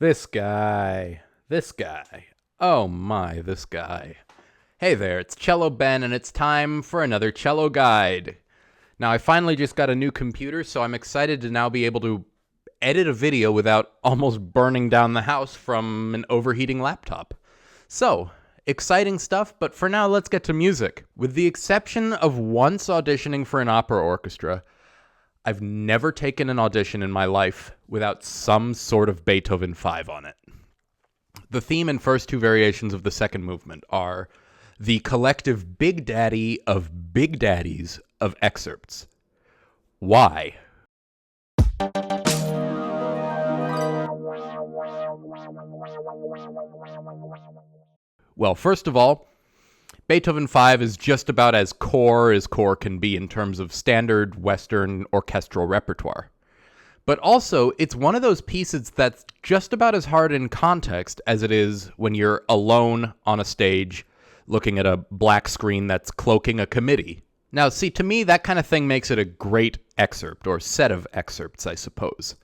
This guy. This guy. Oh my, this guy. Hey there, it's Cello Ben, and it's time for another cello guide. Now, I finally just got a new computer, so I'm excited to now be able to edit a video without almost burning down the house from an overheating laptop. So, exciting stuff, but for now, let's get to music. With the exception of once auditioning for an opera orchestra, I've never taken an audition in my life without some sort of Beethoven 5 on it. The theme and first two variations of the second movement are the collective big daddy of big daddies of excerpts. Why? Well, first of all, Beethoven 5 is just about as core can be in terms of standard Western orchestral repertoire. But also, it's one of those pieces that's just about as hard in context as it is when you're alone on a stage looking at a black screen that's cloaking a committee. Now, see, to me, that kind of thing makes it a great excerpt, or set of excerpts, I suppose.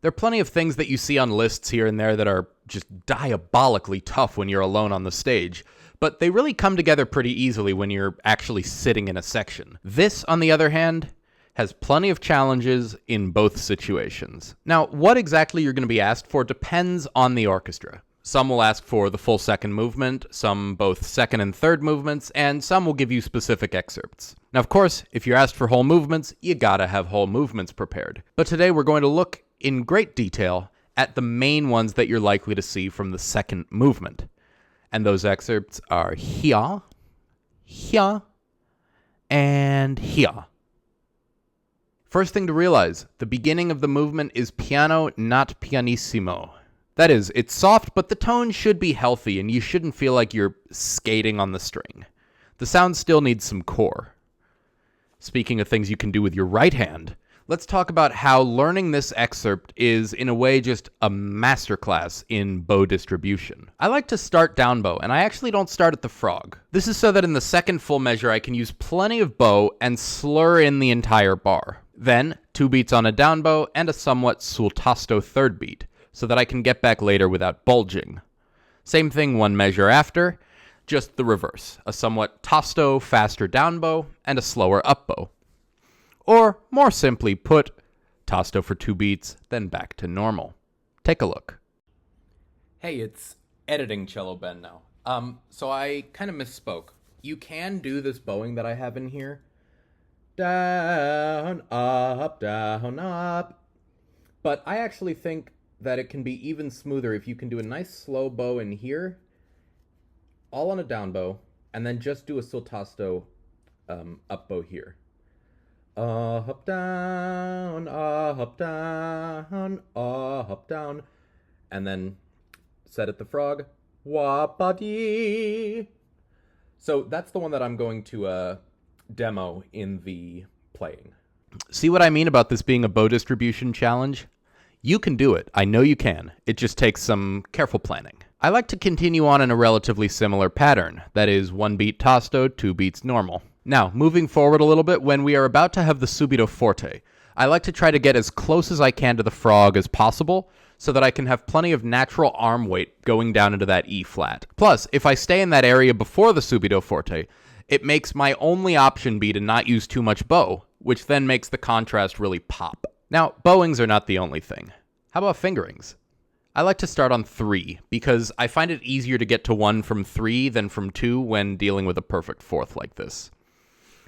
There are plenty of things that you see on lists here and there that are just diabolically tough when you're alone on the stage, but they really come together pretty easily when you're actually sitting in a section. This, on the other hand, has plenty of challenges in both situations. Now, what exactly you're going to be asked for depends on the orchestra. Some will ask for the full second movement, some both second and third movements, and some will give you specific excerpts. Now, of course, if you're asked for whole movements, you gotta have whole movements prepared. But today we're going to look in great detail at the main ones that you're likely to see from the second movement. And those excerpts are here, here, and here. First thing to realize, the beginning of the movement is piano, not pianissimo. That is, it's soft, but the tone should be healthy, and you shouldn't feel like you're skating on the string. The sound still needs some core. Speaking of things you can do with your right hand, let's talk about how learning this excerpt is, in a way, just a masterclass in bow distribution. I like to start down bow, and I actually don't start at the frog. This is so that in the second full measure, I can use plenty of bow and slur in the entire bar. Then, 2 beats on a down bow and a somewhat sul tasto third beat, so that I can get back later without bulging. Same thing 1 measure after, just the reverse, a somewhat tasto faster down bow and a slower up bow. Or, more simply put, tasto for 2 beats, then back to normal. Take a look. Hey, it's editing Cello Ben now. So I kind of misspoke. You can do this bowing that I have in here. Down, up. But I actually think that it can be even smoother if you can do a nice slow bow in here, all on a down bow, and then just do a sul tasto up bow here. Up, down, up, down, and then set at the frog, wah-ba-dee. So that's the one that I'm going to demo in the playing. See what I mean about this being a bow distribution challenge? You can do it. I know you can. It just takes some careful planning. I like to continue on in a relatively similar pattern. That is 1 beat tasto, 2 beats normal. Now, moving forward a little bit, when we are about to have the subito forte, I like to try to get as close as I can to the frog as possible so that I can have plenty of natural arm weight going down into that E flat. Plus, if I stay in that area before the subito forte, it makes my only option be to not use too much bow, which then makes the contrast really pop. Now, bowings are not the only thing. How about fingerings? I like to start on 3, because I find it easier to get to 1 from 3 than from 2 when dealing with a perfect fourth like this.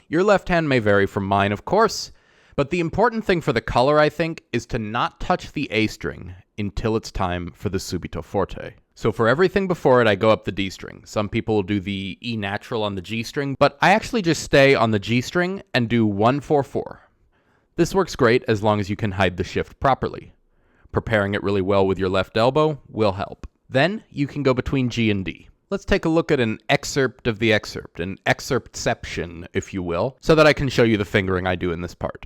Your left hand may vary from mine, of course, but the important thing for the color, I think, is to not touch the A string until it's time for the subito forte. So for everything before it, I go up the D string. Some people will do the E natural on the G string, but I actually just stay on the G string and do 1-4-4. This works great as long as you can hide the shift properly. Preparing it really well with your left elbow will help. Then you can go between G and D. Let's take a look at an excerpt of the excerpt, an excerptception, if you will, so that I can show you the fingering I do in this part.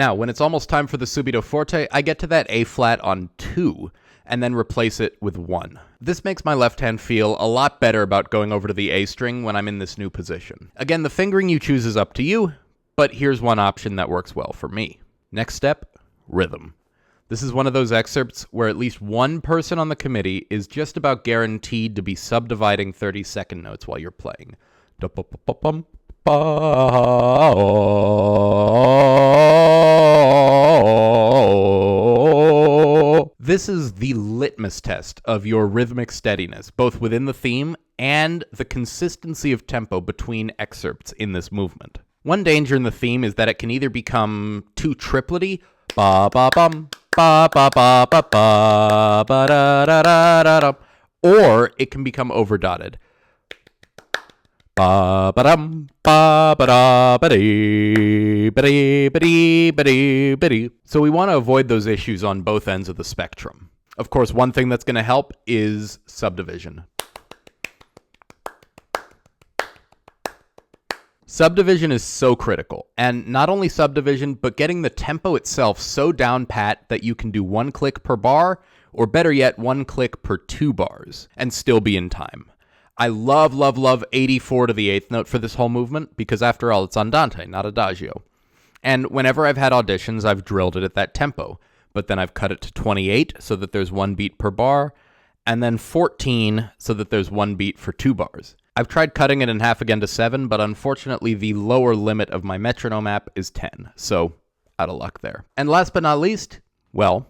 Now, when it's almost time for the subito forte, I get to that A flat on 2, and then replace it with 1. This makes my left hand feel a lot better about going over to the A string when I'm in this new position. Again, the fingering you choose is up to you, but here's one option that works well for me. Next step, rhythm. This is one of those excerpts where at least one person on the committee is just about guaranteed to be subdividing 30-second notes while you're playing. This is the litmus test of your rhythmic steadiness, both within the theme and the consistency of tempo between excerpts in this movement. One danger in the theme is that it can either become too triplety, ba-ba-bum, ba-ba-ba-ba-ba, ba-da-da-da-da-da, or it can become overdotted. Ba-ba-dum, ba-ba-da-ba-dee, ba-dee, ba-dee, ba-dee, ba-dee. So we want to avoid those issues on both ends of the spectrum. Of course, one thing that's going to help is subdivision. Subdivision is so critical, and not only subdivision, but getting the tempo itself so down pat that you can do 1 click per bar, or better yet, 1 click per 2 bars, and still be in time. I love, love, love 84 to the 8th note for this whole movement, because after all, it's andante, not adagio. And whenever I've had auditions, I've drilled it at that tempo, but then I've cut it to 28 so that there's 1 beat per bar, and then 14 so that there's 1 beat for 2 bars. I've tried cutting it in half again to 7, but unfortunately the lower limit of my metronome app is 10, so out of luck there. And last but not least, well,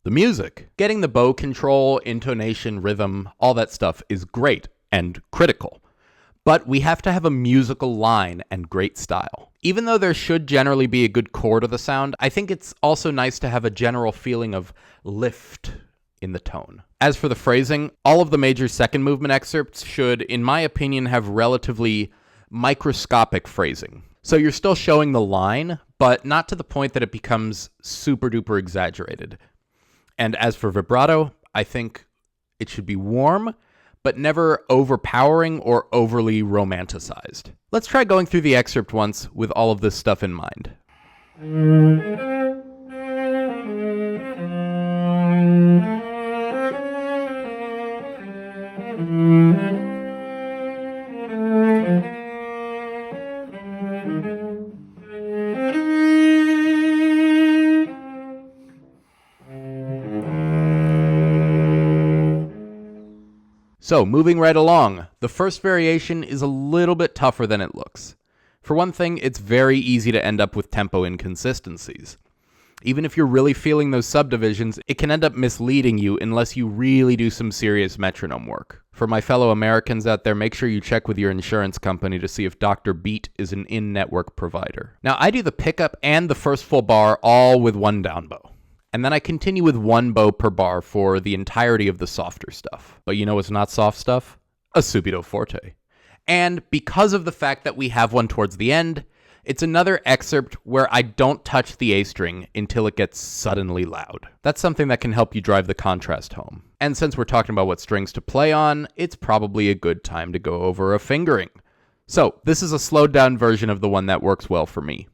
the music. Getting the bow control, intonation, rhythm, all that stuff is great and critical. But we have to have a musical line and great style. Even though there should generally be a good core to the sound, I think it's also nice to have a general feeling of lift in the tone. As for the phrasing, all of the major second movement excerpts should, in my opinion, have relatively microscopic phrasing. So you're still showing the line, but not to the point that it becomes super duper exaggerated. And as for vibrato, I think it should be warm, but never overpowering or overly romanticized. Let's try going through the excerpt once with all of this stuff in mind. So, moving right along, the first variation is a little bit tougher than it looks. For one thing, it's very easy to end up with tempo inconsistencies. Even if you're really feeling those subdivisions, it can end up misleading you unless you really do some serious metronome work. For my fellow Americans out there, make sure you check with your insurance company to see if Dr. Beat is an in-network provider. Now, I do the pickup and the first full bar all with 1 down bow. And then I continue with 1 bow per bar for the entirety of the softer stuff. But you know what's not soft stuff? A subito forte. And because of the fact that we have one towards the end, it's another excerpt where I don't touch the A string until it gets suddenly loud. That's something that can help you drive the contrast home. And since we're talking about what strings to play on, it's probably a good time to go over a fingering. So this is a slowed down version of the one that works well for me.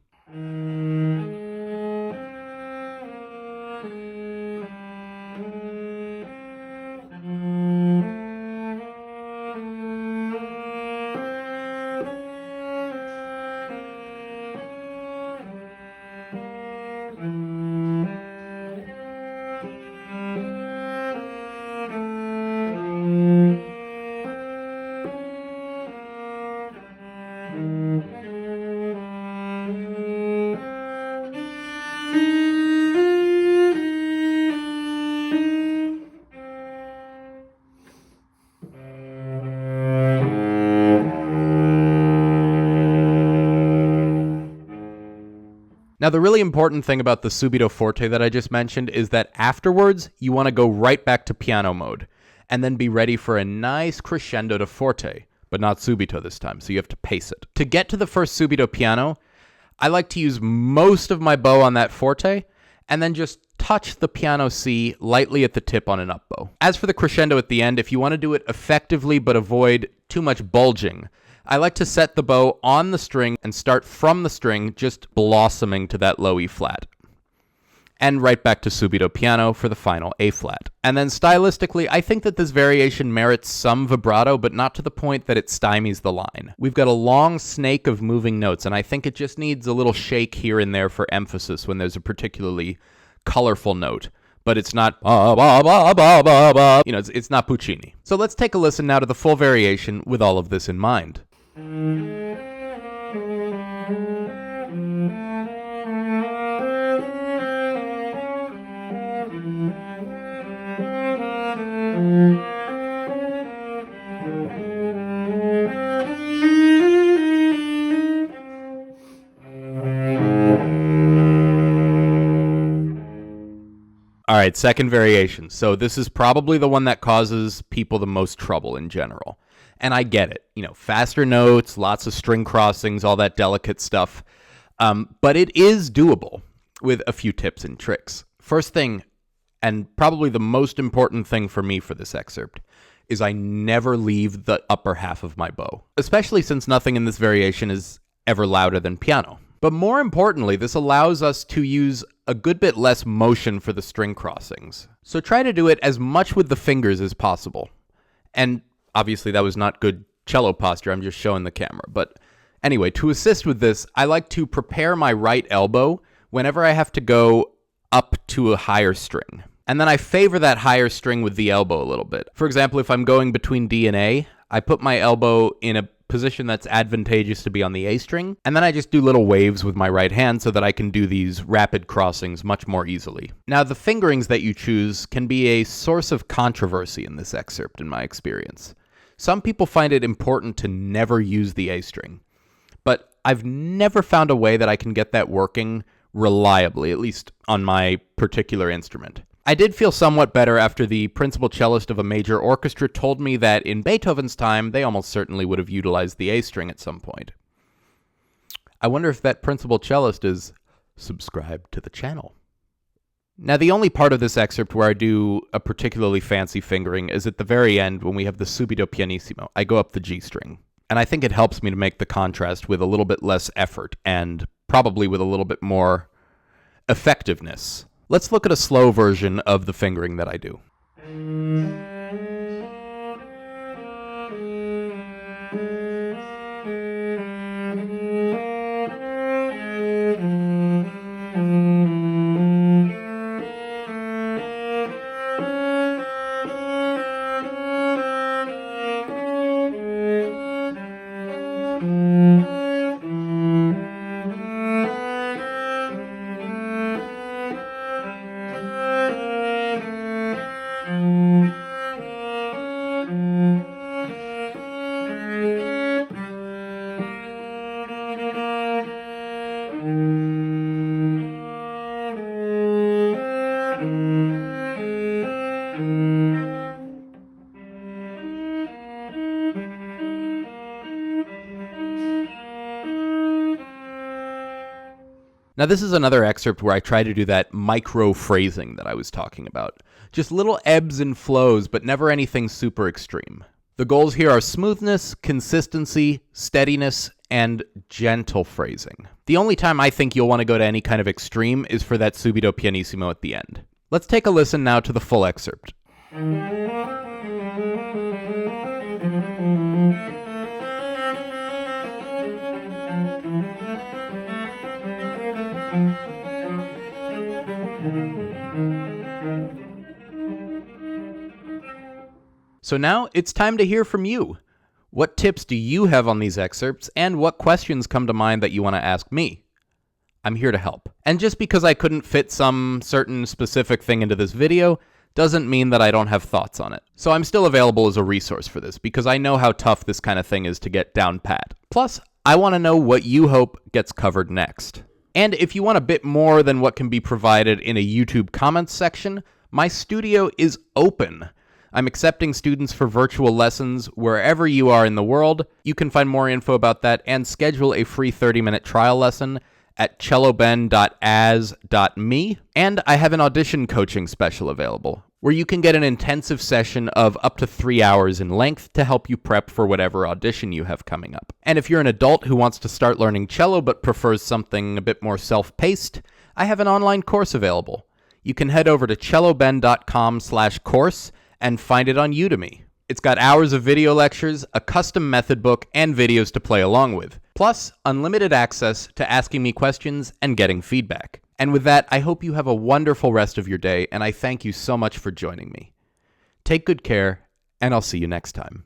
Now, the really important thing about the subito forte that I just mentioned is that afterwards, you want to go right back to piano mode, and then be ready for a nice crescendo to forte, but not subito this time, so you have to pace it. To get to the first subito piano, I like to use most of my bow on that forte, and then just touch the piano C lightly at the tip on an up bow. As for the crescendo at the end, if you want to do it effectively but avoid too much bulging, I like to set the bow on the string and start from the string just blossoming to that low E flat. and right back to subito piano for the final A-flat. And then stylistically, I think that this variation merits some vibrato, but not to the point that it stymies the line. We've got a long snake of moving notes, and I think it just needs a little shake here and there for emphasis when there's a particularly colorful note. But it's not ba ba ba ba ba ba. You know, it's not Puccini. So let's take a listen now to the full variation with all of this in mind. All right, second variation. So this is probably the one that causes people the most trouble in general. And I get it. You know, faster notes, lots of string crossings, all that delicate stuff. But it is doable with a few tips and tricks. First thing, and probably the most important thing for me for this excerpt, is I never leave the upper half of my bow, especially since nothing in this variation is ever louder than piano. But more importantly, this allows us to use a good bit less motion for the string crossings. So try to do it as much with the fingers as possible. And obviously that was not good cello posture, I'm just showing the camera. But anyway, to assist with this, I like to prepare my right elbow whenever I have to go up to a higher string. And then I favor that higher string with the elbow a little bit. For example, if I'm going between D and A, I put my elbow in a position that's advantageous to be on the A string, and then I just do little waves with my right hand so that I can do these rapid crossings much more easily. Now, the fingerings that you choose can be a source of controversy in this excerpt, in my experience. Some people find it important to never use the A string, but I've never found a way that I can get that working reliably, at least on my particular instrument. I did feel somewhat better after the principal cellist of a major orchestra told me that in Beethoven's time, they almost certainly would have utilized the A string at some point. I wonder if that principal cellist is subscribed to the channel. Now, the only part of this excerpt where I do a particularly fancy fingering is at the very end when we have the subito pianissimo. I go up the G string, and I think it helps me to make the contrast with a little bit less effort and probably with a little bit more effectiveness. Let's look at a slow version of the fingering that I do. Now, this is another excerpt where I try to do that micro-phrasing that I was talking about. Just little ebbs and flows, but never anything super extreme. The goals here are smoothness, consistency, steadiness, and gentle phrasing. The only time I think you'll want to go to any kind of extreme is for that subito pianissimo at the end. Let's take a listen now to the full excerpt. So now it's time to hear from you. What tips do you have on these excerpts, and what questions come to mind that you want to ask me? I'm here to help. And just because I couldn't fit some certain specific thing into this video doesn't mean that I don't have thoughts on it. So I'm still available as a resource for this because I know how tough this kind of thing is to get down pat. Plus, I want to know what you hope gets covered next. And if you want a bit more than what can be provided in a YouTube comments section, my studio is open. I'm accepting students for virtual lessons wherever you are in the world. You can find more info about that and schedule a free 30-minute trial lesson at celloben.as.me. And I have an audition coaching special available, where you can get an intensive session of up to 3 hours in length to help you prep for whatever audition you have coming up. And if you're an adult who wants to start learning cello but prefers something a bit more self-paced, I have an online course available. You can head over to celloben.com/course and find it on Udemy. It's got hours of video lectures, a custom method book, and videos to play along with. Plus, unlimited access to asking me questions and getting feedback. And with that, I hope you have a wonderful rest of your day, and I thank you so much for joining me. Take good care, and I'll see you next time.